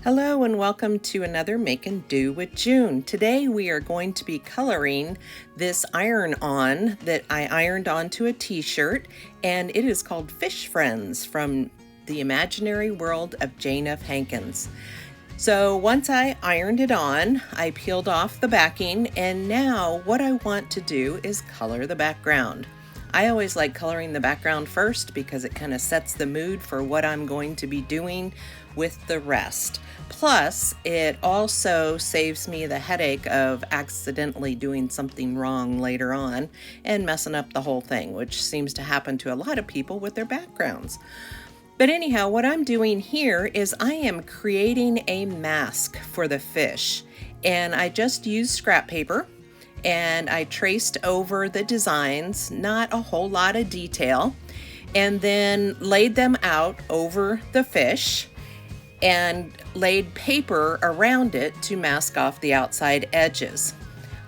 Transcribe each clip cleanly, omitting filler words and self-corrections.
Hello and welcome to another Make and Do with June. Today we are going to be coloring this iron-on that I ironed onto a t-shirt, and it is called Fish Friends from the Imaginary World of Jane F. Hankins. So once I ironed it on, I peeled off the backing, and now what I want to do is color the background. I always like coloring the background first because it kind of sets the mood for what I'm going to be doing with the rest. Plus, it also saves me the headache of accidentally doing something wrong later on and messing up the whole thing, which seems to happen to a lot of people with their backgrounds. But anyhow, what I'm doing here is I am creating a mask for the fish, and I just used scrap paper and I traced over the designs, not a whole lot of detail, and then laid them out over the fish and laid paper around it to mask off the outside edges.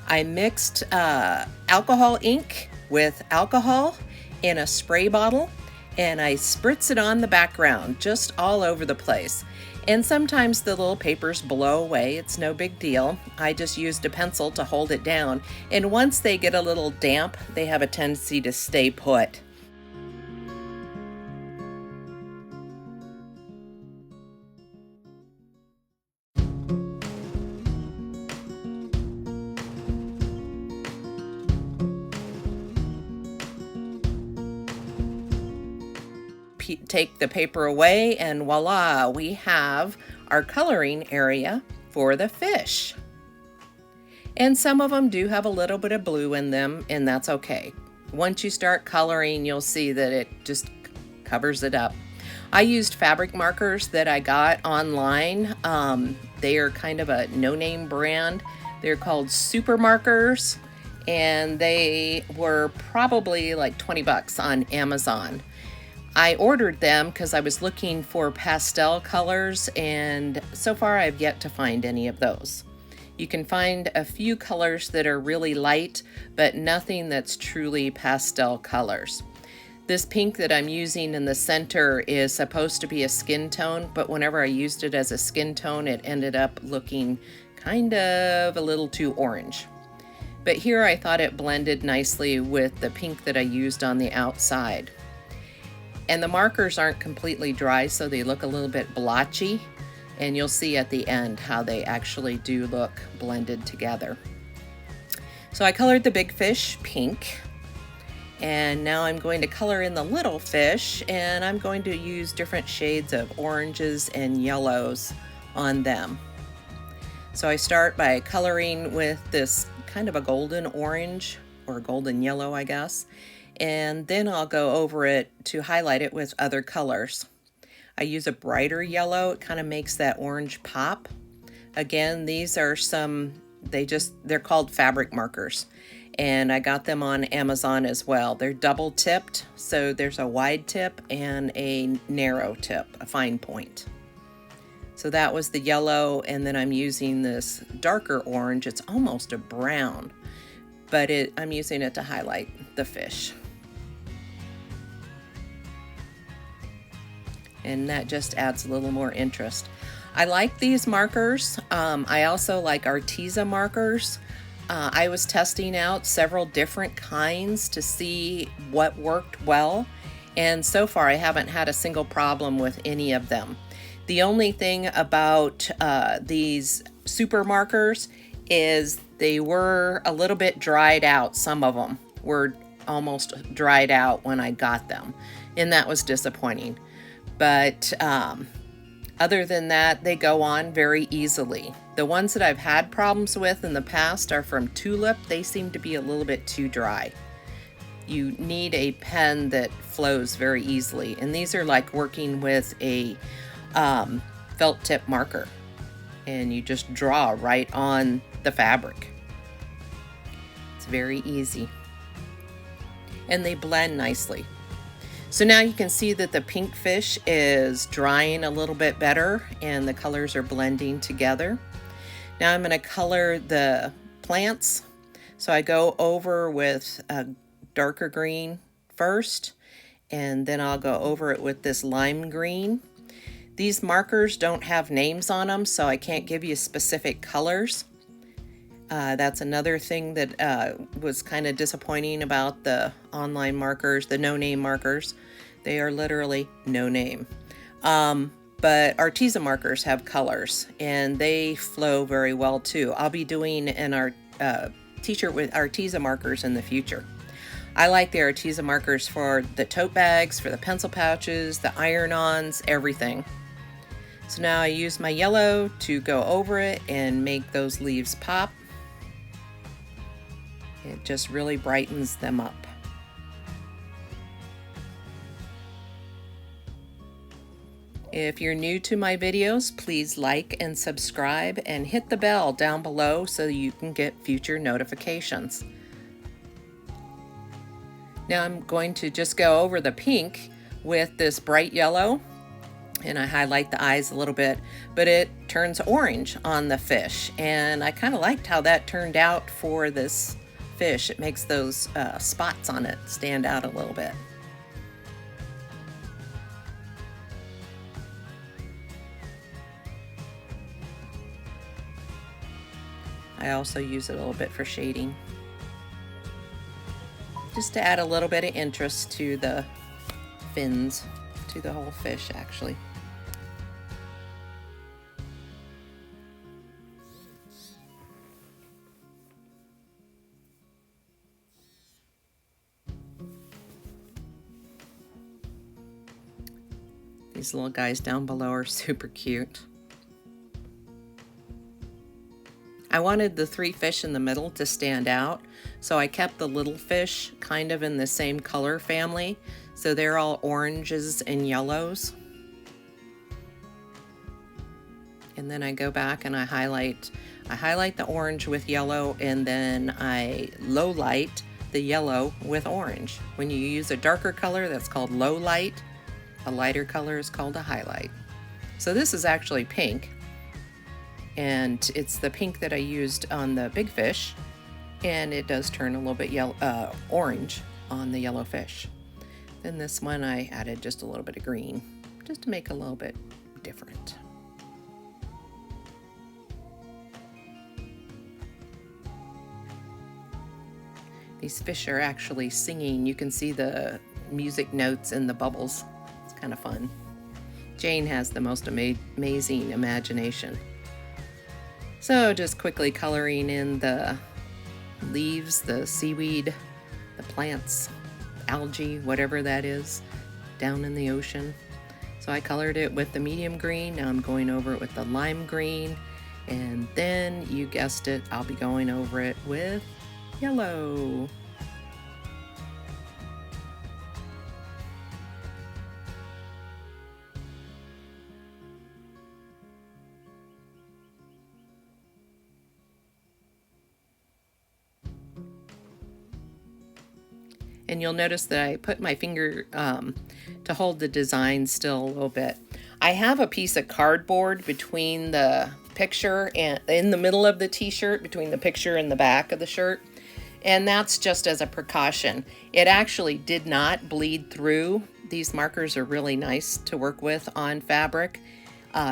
I mixed alcohol ink with alcohol in a spray bottle, and I spritz it on the background just all over the place. And sometimes the little papers blow away. It's no big deal. I just used a pencil to hold it down, and once they get a little damp, they have a tendency to stay put. Take the paper away, and voila, we have our coloring area for the fish. And some of them do have a little bit of blue in them, and that's okay. Once you start coloring, you'll see that it just covers it up. I used fabric markers that I got online. They are kind of a no-name brand. They're called Super Markers, and they were probably like 20 bucks on Amazon. I ordered them because I was looking for pastel colors, and so far I've yet to find any of those. You can find a few colors that are really light, but nothing that's truly pastel colors. This pink that I'm using in the center is supposed to be a skin tone, but whenever I used it as a skin tone, it ended up looking kind of a little too orange. But here I thought it blended nicely with the pink that I used on the outside. And the markers aren't completely dry, so they look a little bit blotchy, and you'll see at the end how they actually do look blended together. So I colored the big fish pink, and now I'm going to color in the little fish, and I'm going to use different shades of oranges and yellows on them. So I start by coloring with this kind of a golden orange, or golden yellow, I guess. And then I'll go over it to highlight it with other colors. I use a brighter yellow. It kind of makes that orange pop. Again, these are they're called fabric markers, and I got them on Amazon as well. They're double tipped, so there's a wide tip and a narrow tip, a fine point. So that was the yellow, and then I'm using this darker orange. It's almost a brown, but I'm using it to highlight the fish. And that just adds a little more interest. I like these markers. I also like Arteza markers. I was testing out several different kinds to see what worked well, and so far I haven't had a single problem with any of them. The only thing about these super markers is they were a little bit dried out. Some of them were almost dried out when I got them, and that was disappointing. But other than that, they go on very easily. The ones that I've had problems with in the past are from Tulip. They seem to be a little bit too dry. You need a pen that flows very easily, and these are like working with a felt tip marker, and you just draw right on the fabric. It's very easy, and they blend nicely. So now you can see that the pink fish is drying a little bit better, and the colors are blending together. Now I'm going to color the plants. So I go over with a darker green first, and then I'll go over it with this lime green. These markers don't have names on them, so I can't give you specific colors. That's another thing that was kind of disappointing about the online markers, the no-name markers. They are literally no name. But Arteza markers have colors, and they flow very well too. I'll be doing an t-shirt with Arteza markers in the future. I like the Arteza markers for the tote bags, for the pencil pouches, the iron-ons, everything. So now I use my yellow to go over it and make those leaves pop. It just really brightens them up. If you're new to my videos, please like and subscribe and hit the bell down below so you can get future notifications. Now I'm going to just go over the pink with this bright yellow, and I highlight the eyes a little bit, but it turns orange on the fish, and I kind of liked how that turned out for this fish. It makes those spots on it stand out a little bit. I also use it a little bit for shading, just to add a little bit of interest to the fins, to the whole fish actually. These little guys down below are super cute. I wanted the three fish in the middle to stand out, so I kept the little fish kind of in the same color family, so they're all oranges and yellows. And then I go back and I highlight the orange with yellow, and then I low light the yellow with orange. When you use a darker color, that's called low light. A lighter color is called a highlight. So this is actually pink, and it's the pink that I used on the big fish, and it does turn a little bit yellow, orange on the yellow fish. Then this one I added just a little bit of green, just to make it a little bit different. These fish are actually singing. You can see the music notes in the bubbles. Kind of fun. Jane has the most amazing imagination. So just quickly coloring in the leaves, the seaweed, the plants, algae, whatever that is, down in the ocean. So I colored it with the medium green. Now I'm going over it with the lime green, and then you guessed it, I'll be going over it with yellow. And you'll notice that I put my finger to hold the design still a little bit. I have a piece of cardboard between the picture and in the middle of the t-shirt, between the picture and the back of the shirt. And that's just as a precaution. It actually did not bleed through. These markers are really nice to work with on fabric.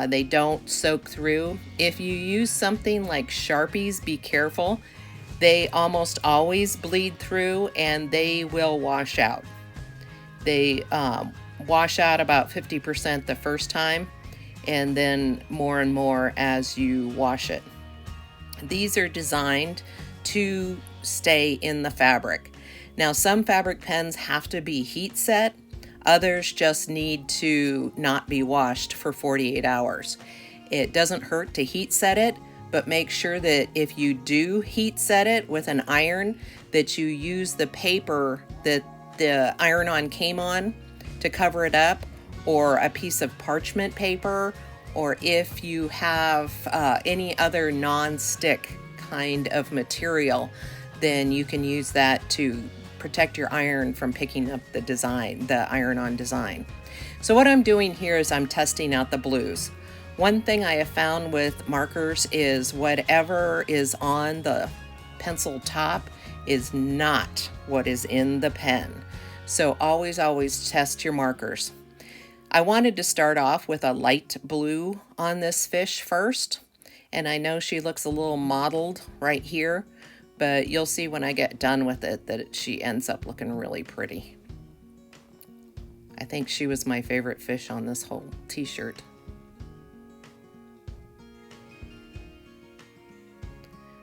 They don't soak through. If you use something like Sharpies, be careful. They almost always bleed through, and they will wash out. They wash out about 50% the first time, and then more and more as you wash it. These are designed to stay in the fabric. Now, some fabric pens have to be heat set. Others just need to not be washed for 48 hours. It doesn't hurt to heat set it, but make sure that if you do heat set it with an iron, that you use the paper that the iron-on came on to cover it up, or a piece of parchment paper, or if you have any other non-stick kind of material, then you can use that to protect your iron from picking up the design, the iron-on design. So what I'm doing here is I'm testing out the blues. One thing I have found with markers is whatever is on the pencil top is not what is in the pen. So always test your markers. I wanted to start off with a light blue on this fish first, and I know she looks a little mottled right here, but you'll see when I get done with it that she ends up looking really pretty. I think she was my favorite fish on this whole t-shirt.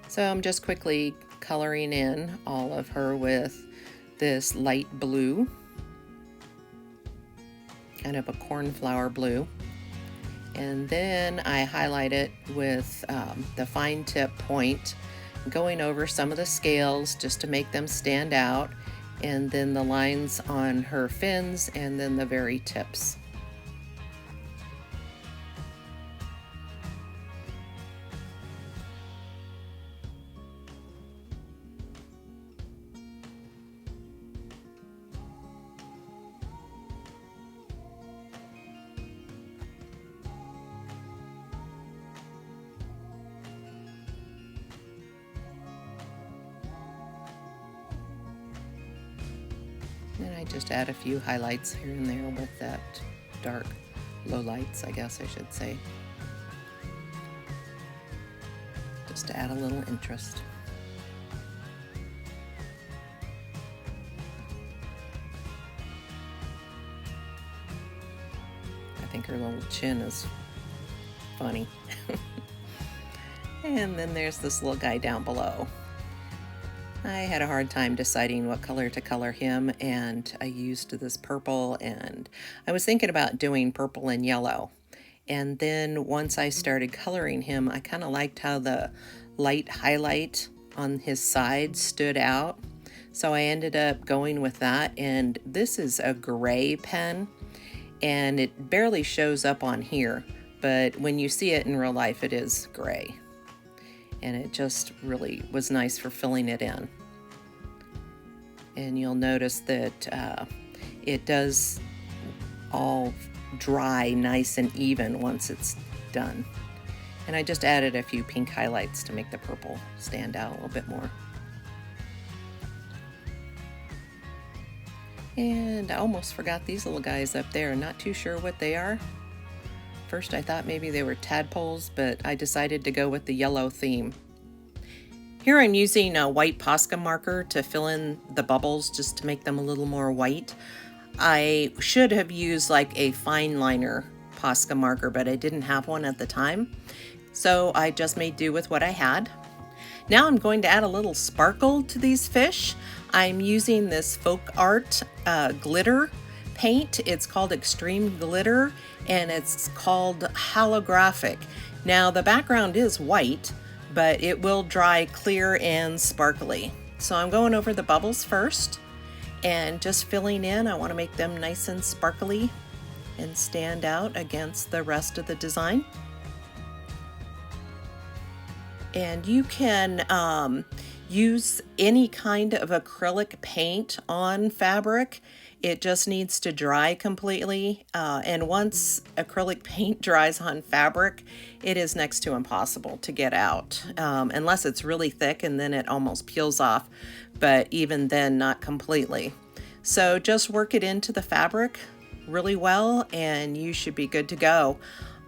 So I'm just quickly coloring in all of her with this light blue, kind of a cornflower blue. And then I highlight it with the fine tip point, going over some of the scales just to make them stand out, and then the lines on her fins, and then the very tips. And I just add a few highlights here and there with that dark lowlights, I guess I should say. Just to add a little interest. I think her little chin is funny. And then there's this little guy down below. I had a hard time deciding what color to color him, and I used this purple, and I was thinking about doing purple and yellow. And then once I started coloring him, I kind of liked how the light highlight on his side stood out. So I ended up going with that, and this is a gray pen, and it barely shows up on here, but when you see it in real life, it is gray. And it just really was nice for filling it in. And you'll notice that it does all dry nice and even once it's done. And I just added a few pink highlights to make the purple stand out a little bit more. And I almost forgot these little guys up there. Not too sure what they are. First I thought maybe they were tadpoles, but I decided to go with the yellow theme. Here I'm using a white Posca marker to fill in the bubbles just to make them a little more white. I should have used like a fine liner Posca marker, but I didn't have one at the time. So I just made do with what I had. Now I'm going to add a little sparkle to these fish. I'm using this folk art glitter paint. It's called Extreme Glitter, and it's called Holographic. Now the background is white, but it will dry clear and sparkly. So I'm going over the bubbles first and just filling in. I want to make them nice and sparkly and stand out against the rest of the design. And you can use any kind of acrylic paint on fabric. It just needs to dry completely. And once acrylic paint dries on fabric, it is next to impossible to get out, unless it's really thick and then it almost peels off, but even then not completely. So just work it into the fabric really well and you should be good to go.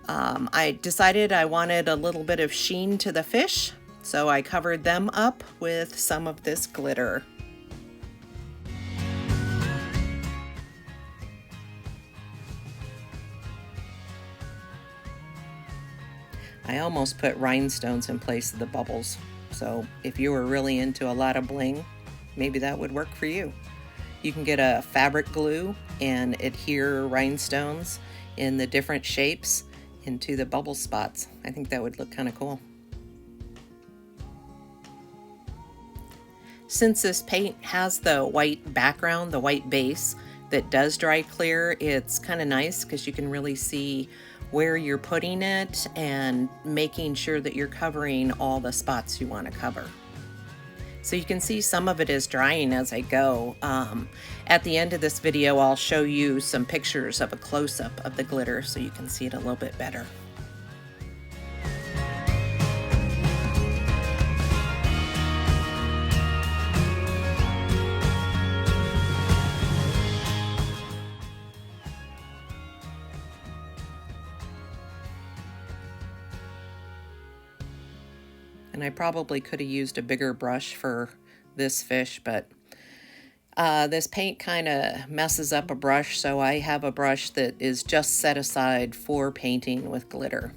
I decided I wanted a little bit of sheen to the fish, so I covered them up with some of this glitter. I almost put rhinestones in place of the bubbles, so if you were really into a lot of bling, maybe that would work for you. You can get a fabric glue and adhere rhinestones in the different shapes into the bubble spots. I think that would look kind of cool. Since this paint has the white background, the white base that does dry clear, it's kind of nice because you can really see where you're putting it and making sure that you're covering all the spots you want to cover. So you can see some of it is drying as I go. At the end of this video, I'll show you some pictures of a close-up of the glitter so you can see it a little bit better. I probably could have used a bigger brush for this fish, but this paint kind of messes up a brush, so I have a brush that is just set aside for painting with glitter.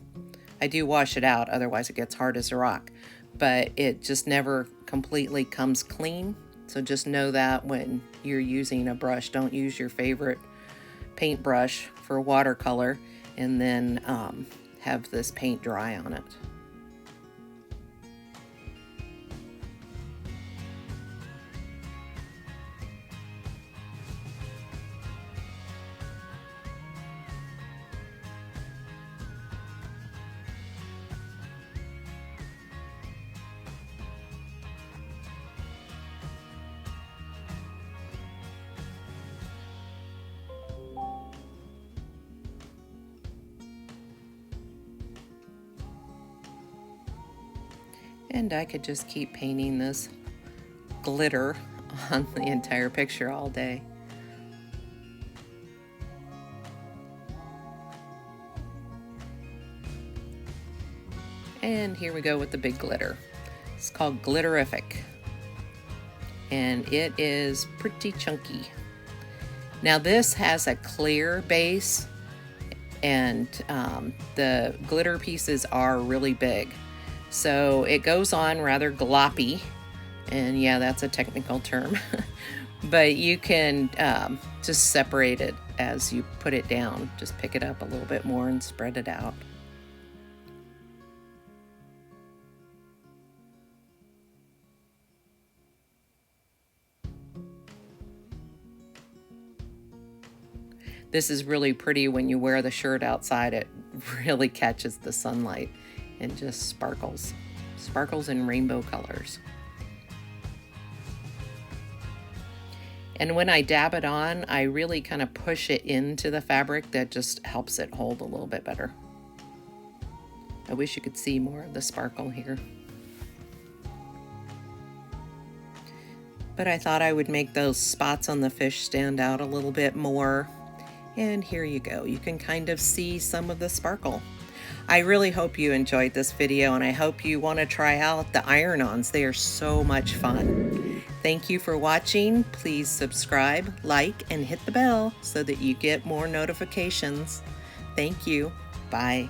I do wash it out, otherwise it gets hard as a rock, but it just never completely comes clean. So just know that when you're using a brush, don't use your favorite paintbrush for watercolor and then have this paint dry on it. And I could just keep painting this glitter on the entire picture all day. And here we go with the big glitter. It's called Glitterific, and it is pretty chunky. Now this has a clear base, and the glitter pieces are really big. So it goes on rather gloppy, and yeah, that's a technical term, but you can just separate it as you put it down. Just pick it up a little bit more and spread it out. This is really pretty when you wear the shirt outside. It really catches the sunlight and just sparkles in rainbow colors. And when I dab it on, I really kind of push it into the fabric. That just helps it hold a little bit better. I wish you could see more of the sparkle here. But I thought I would make those spots on the fish stand out a little bit more. And here you go. You can kind of see some of the sparkle. I really hope you enjoyed this video, and I hope you want to try out the iron-ons. They are so much fun. Thank you for watching. Please subscribe, like, and hit the bell so that you get more notifications. Thank you. Bye.